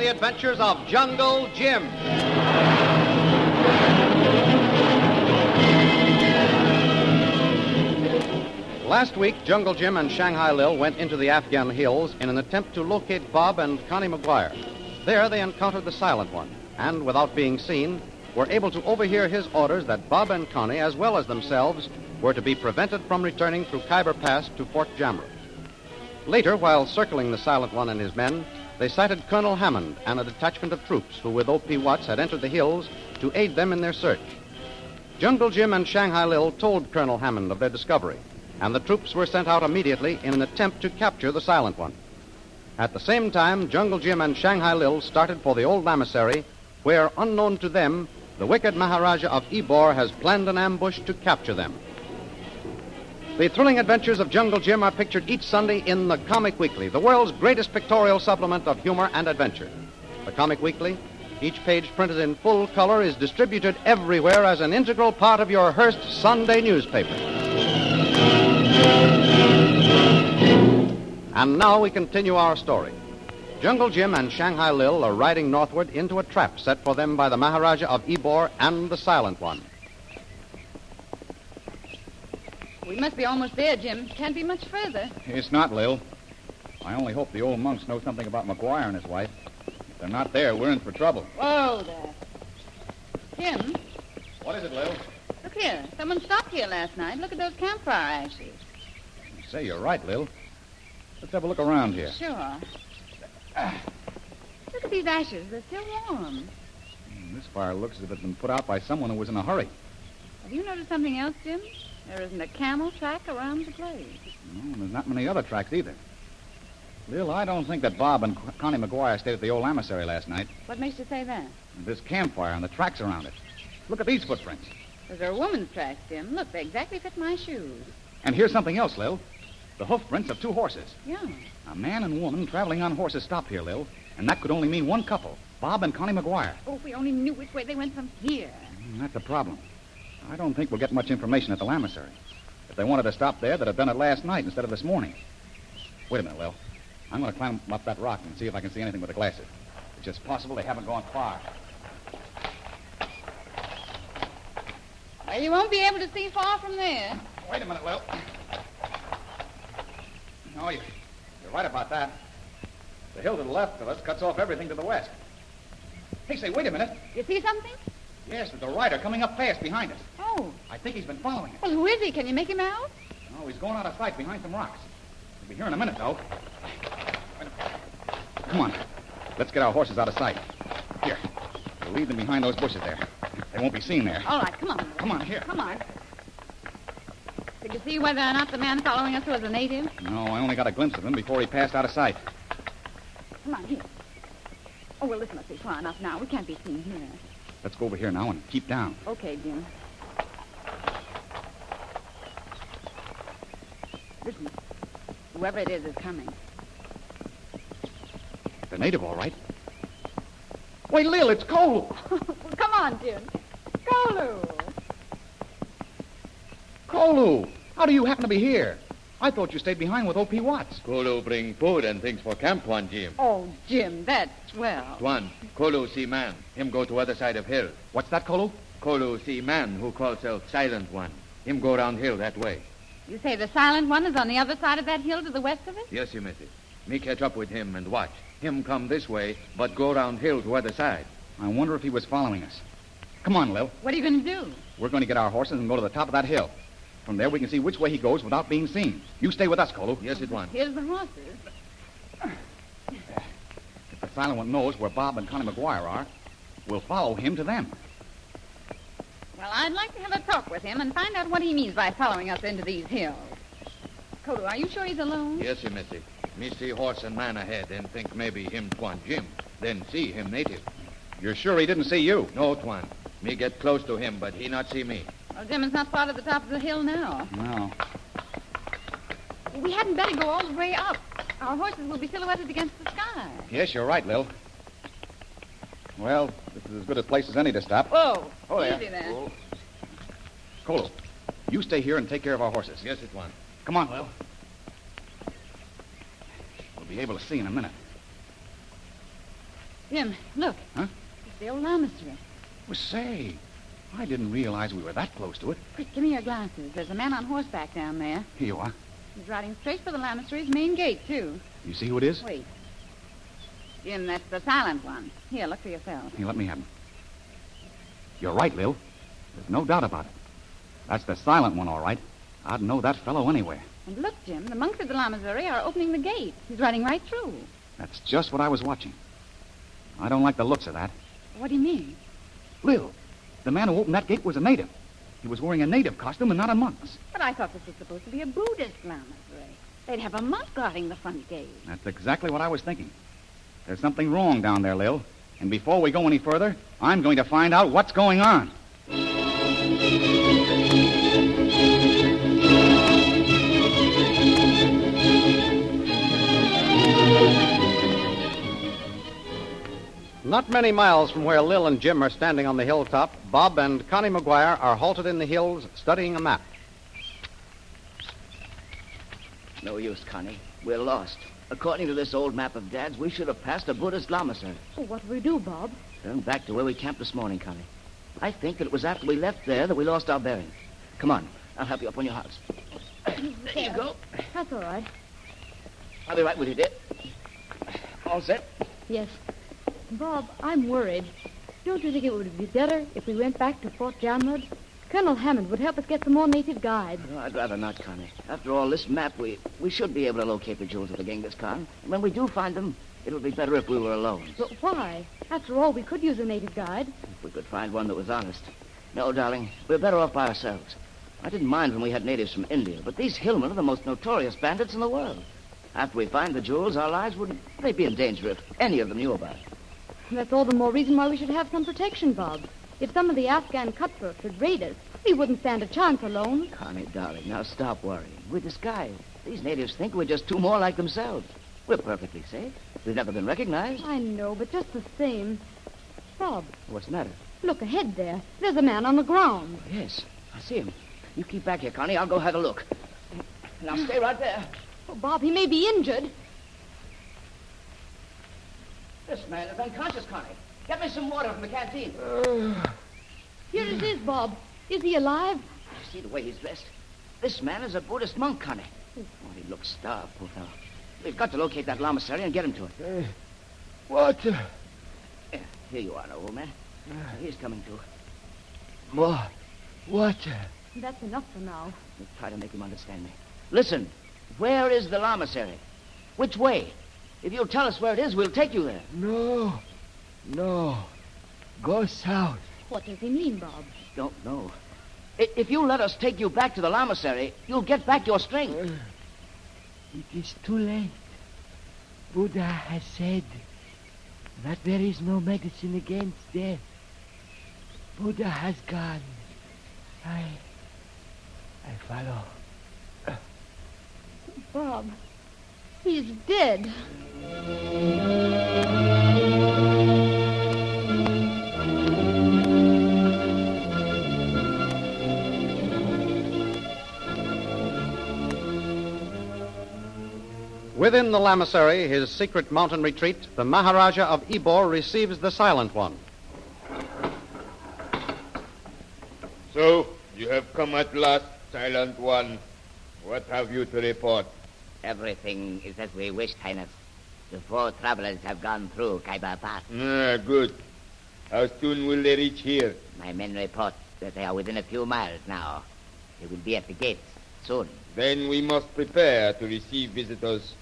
the adventures of Jungle Jim. Last week, Jungle Jim and Shanghai Lil went into the Afghan hills in an attempt to locate Bob and Connie McGuire. There they encountered the Silent One, and without being seen, were able to overhear his orders that Bob and Connie, as well as themselves, were to be prevented from returning through Khyber Pass to Fort Jamrud. Later, while circling the Silent One and his men, they sighted Colonel Hammond and a detachment of troops who, with O.P. Watts, had entered the hills to aid them in their search. Jungle Jim and Shanghai Lil told Colonel Hammond of their discovery, and the troops were sent out immediately in an attempt to capture the Silent One. At the same time, Jungle Jim and Shanghai Lil started for the old lamasery, where, unknown to them, the wicked Maharaja of Ybor has planned an ambush to capture them. The thrilling adventures of Jungle Jim are pictured each Sunday in the Comic Weekly, the world's greatest pictorial supplement of humor and adventure. The Comic Weekly, each page printed in full color, is distributed everywhere as an integral part of your Hearst Sunday newspaper. And now we continue our story. Jungle Jim and Shanghai Lil are riding northward into a trap set for them by the Maharaja of Ybor and the Silent One. We must be almost there, Jim. Can't be much further. It's not, Lil. I only hope the old monks know something about McGuire and his wife. If they're not there, we're in for trouble. Whoa there. Jim, What is it, Lil? look here. Someone stopped here last night. Look at those campfire ashes. Say, you're right, Lil. Let's have a look around here. Sure. Look at these ashes. They're still warm. This fire looks as if it's been put out by someone who was in a hurry. Have you noticed something else, Jim? There isn't a camel track around the place. No, there's not many other tracks either. Lil, I don't think that Bob and Connie McGuire stayed at the old lamasery last night. What makes you say that? This campfire and the tracks around it. Look at these footprints. Those are a woman's tracks, Jim. Look, they exactly fit my shoes. And here's something else, Lil. The hoof prints of two horses. Yeah. A man and woman traveling on horses stopped here, Lil. And that could only mean one couple, Bob and Connie McGuire. Oh, if we only knew which way they went from here. That's the problem. I don't think we'll get much information at the lamasery. If they wanted to stop there, they'd have done it last night instead of this morning. Wait a minute, Lil. I'm going to climb up that rock and see if I can see anything with the glasses. It's just possible they haven't gone far. Well, you won't be able to see far from there. Wait a minute, Lil. No, you're right about that. The hill to the left of us cuts off everything to the west. Hey, say, wait a minute. You see something? Yes, there's a rider coming up fast behind us. Oh. I think he's been following us. Well, who is he? Can you make him out? No, he's going out of sight behind some rocks. He'll be here in a minute, though. Come on. Let's get our horses out of sight. Here. We'll leave them behind those bushes there. They won't be seen there. All right, come on. Come on, here. Come on. Did you see whether or not the man following us was a native? No, I only got a glimpse of him before he passed out of sight. Come on, here. Oh, well, this must be far enough now. We can't be seen here. Let's go over here now and keep down. Okay, Jim. Listen. Whoever it is coming. The native, all right. Wait, Lil, it's Kolu. Well, come on, Jim. Kolu. Kolu, how do you happen to be here? I thought you stayed behind with O.P. Watts. Kolu bring food and things for camp, Tuan Jim. Oh, Jim, that's swell. Tuan, Kolu see man. Him go to other side of hill. What's that, Kolu? Kolu see man who calls self Silent One. Him go round hill that way. You say the Silent One is on the other side of that hill to the west of it? Yes, you missus. Me catch up with him and watch. Him come this way, but go round hill to other side. I wonder if he was following us. Come on, Lil. What are you going to do? We're going to get our horses and go to the top of that hill. From there, we can see which way he goes without being seen. You stay with us, Kolu. Yes, it Tuan. Here's the horses. If the Silent One knows where Bob and Connie McGuire are, we'll follow him to them. Well, I'd like to have a talk with him and find out what he means by following us into these hills. Kolu, are you sure he's alone? Yes, you missy. Me see horse and man ahead and think maybe him Tuan Jim. Then see him native. You're sure he didn't see you? No, Tuan. Me get close to him, but he not see me. Well, Jim is not far to the top of the hill now. No. We hadn't better go all the way up. Our horses will be silhouetted against the sky. Yes, you're right, Lil. Well, this is as good a place as any to stop. Whoa. Oh, there. Easy there. Oh. Kolu, you stay here and take care of our horses. Yes, it Tuan. Come on, Lil. We'll be able to see in a minute. Jim, look. Huh? It's the old lamasery. Well, say, I didn't realize we were that close to it. Quick, give me your glasses. There's a man on horseback down there. Here you are. He's riding straight for the lamasery's main gate, too. You see who it is? Wait. Jim, that's the silent one. Here, look for yourself. Here, let me have him. You're right, Lil. There's no doubt about it. That's the silent one, all right. I'd know that fellow anywhere. And look, Jim, the monks of the lamasery are opening the gate. He's riding right through. That's just what I was watching. I don't like the looks of that. What do you mean? Lil, the man who opened that gate was a native. He was wearing a native costume and not a monk's. But I thought this was supposed to be a Buddhist lamasery. They'd have a monk guarding the front gate. That's exactly what I was thinking. There's something wrong down there, Lil. And before we go any further, I'm going to find out what's going on. Not many miles from where Lil and Jim are standing on the hilltop, Bob and Connie McGuire are halted in the hills studying a map. No use, Connie. We're lost. According to this old map of Dad's, we should have passed a Buddhist lamasery. Oh, what do we do, Bob? Turn back to where we camped this morning, Connie. I think that it was after we left there that we lost our bearings. Come on. I'll help you up on your horse. There you go. That's all right. I'll be right with you, dear. All set? Yes. Bob, I'm worried. Don't you think it would be better if we went back to Fort Jamrud? Colonel Hammond would help us get some more native guides. No, I'd rather not, Connie. After all, this map, we should be able to locate the jewels of the Genghis Khan. And when we do find them, it would be better if we were alone. But why? After all, we could use a native guide. If we could find one that was honest. No, darling, we're better off by ourselves. I didn't mind when we had natives from India, but these hillmen are the most notorious bandits in the world. After we find the jewels, our lives they'd be in danger if any of them knew about it. That's all the more reason why we should have some protection, Bob. If some of the Afghan cutthroats should raid us, we wouldn't stand a chance alone. Connie, darling, now stop worrying. We're disguised. These natives think we're just two more like themselves. We're perfectly safe. We've never been recognized. I know, but just the same. Bob, What's the matter? look ahead there. There's a man on the ground. Yes, I see him. You keep back here, Connie. I'll go have a look. Now stay right there. Oh, Bob, he may be injured. This man is unconscious, Connie. Get me some water from the canteen. Here it is, Bob. Is he alive? See the way he's dressed? This man is a Buddhist monk, Connie. Oh, he looks starved, poor fellow. We've got to locate that lamasery and get him to it. Water. Here you are, old man. He's coming to. More water. That's enough for now. We'll try to make him understand me. Listen, where is the lamasery? Which way? If you'll tell us where it is, we'll take you there. No. Go south. What does he mean, Bob? Don't know. If you let us take you back to the lamasery, you'll get back your strength. It is too late. Buddha has said that there is no medicine against death. Buddha has gone. I follow. Bob, he's dead. Within the lamasery, his secret mountain retreat, the Maharaja of Ybor receives the Silent One. So, you have come at last, Silent One. What have you to report? Everything is as we wished, Highness. The 4 travelers have gone through Khyber Pass. Good. How soon will they reach here? My men report that they are within a few miles now. They will be at the gates soon. Then we must prepare to receive visitors.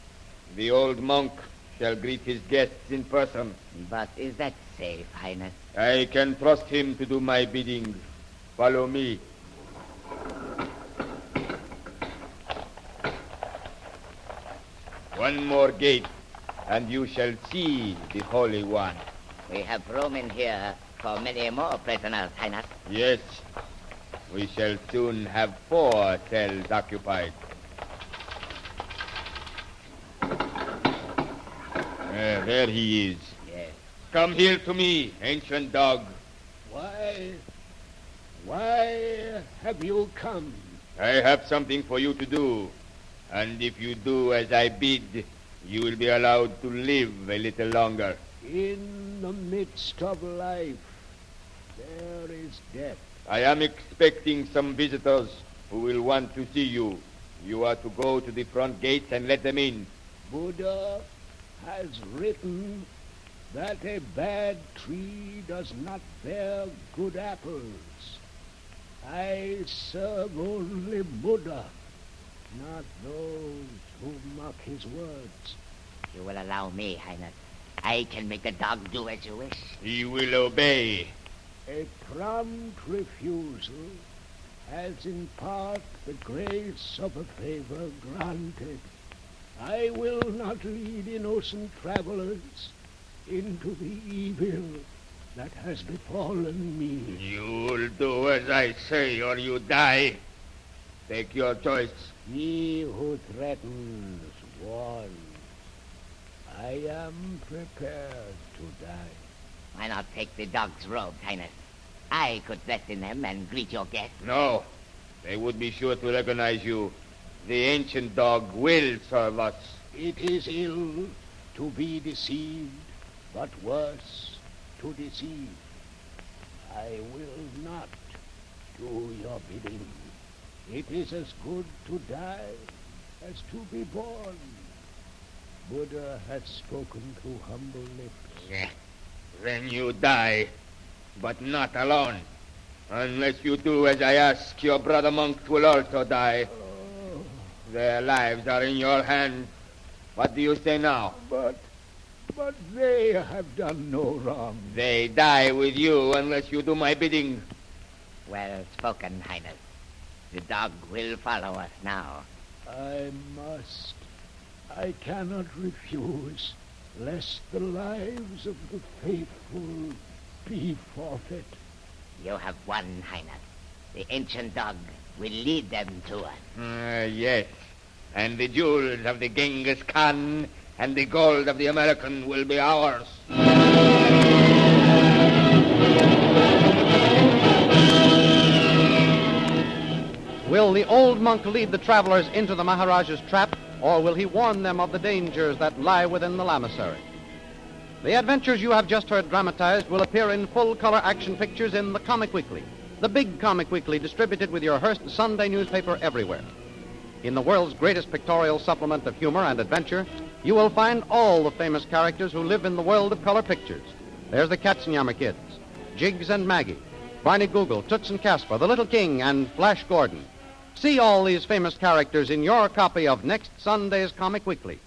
The old monk shall greet his guests in person. But is that safe, Highness? I can trust him to do my bidding. Follow me. One more gate, and you shall see the Holy One. We have room in here for many more prisoners, Highness. Yes, we shall soon have 4 cells occupied. There he is. Yes. Come here to me, ancient dog. Why have you come? I have something for you to do. And if you do as I bid, you will be allowed to live a little longer. In the midst of life, there is death. I am expecting some visitors who will want to see you. You are to go to the front gates and let them in. Buddha has written that a bad tree does not bear good apples. I serve only Buddha, not those who mock his words. You will allow me, Highness. I can make the dog do as you wish. He will obey. A prompt refusal has in part the grace of a favor granted. I will not lead innocent travelers into the evil that has befallen me. You'll do as I say or you die. Take your choice. He who threatens warns. I am prepared to die. Why not take the dog's robes, Highness? I could dress in them and greet your guests. No. They would be sure to recognize you. The ancient dog will serve us. It is ill to be deceived, but worse to deceive. I will not do your bidding. It is as good to die as to be born. Buddha has spoken through humble lips. Then you die, but not alone. Unless you do as I ask, your brother monks will also die. Oh. Their lives are in your hands. What do you say now? But they have done no wrong. They die with you unless you do my bidding. Well spoken, Highness. The dog will follow us now. I must. I cannot refuse, lest the lives of the faithful be forfeit. You have won, Highness. The ancient dog will lead them to us. Yes. And the jewels of the Genghis Khan and the gold of the American will be ours. Will the old monk lead the travelers into the Maharaja's trap, or will he warn them of the dangers that lie within the lamasery? The adventures you have just heard dramatized will appear in full-color action pictures in the Comic Weekly, the big Comic Weekly distributed with your Hearst Sunday newspaper everywhere. In the world's greatest pictorial supplement of humor and adventure, you will find all the famous characters who live in the world of color pictures. There's the Katzenjammer Kids, Jiggs and Maggie, Barney Google, Toots and Casper, the Little King, and Flash Gordon. See all these famous characters in your copy of next Sunday's Comic Weekly.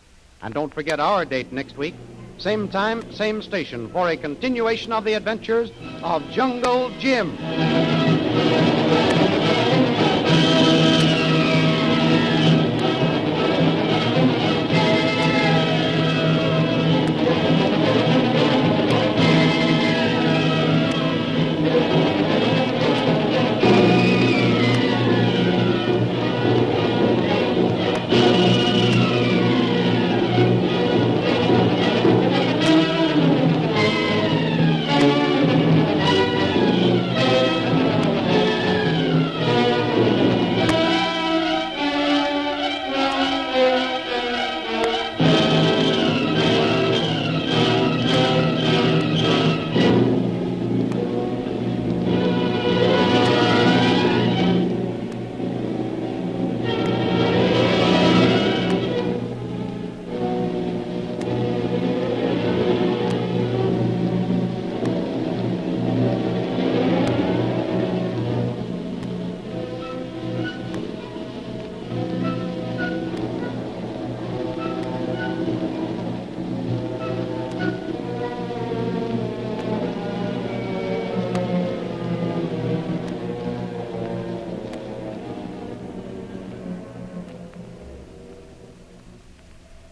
And don't forget our date next week, same time, same station, for a continuation of the adventures of Jungle Jim.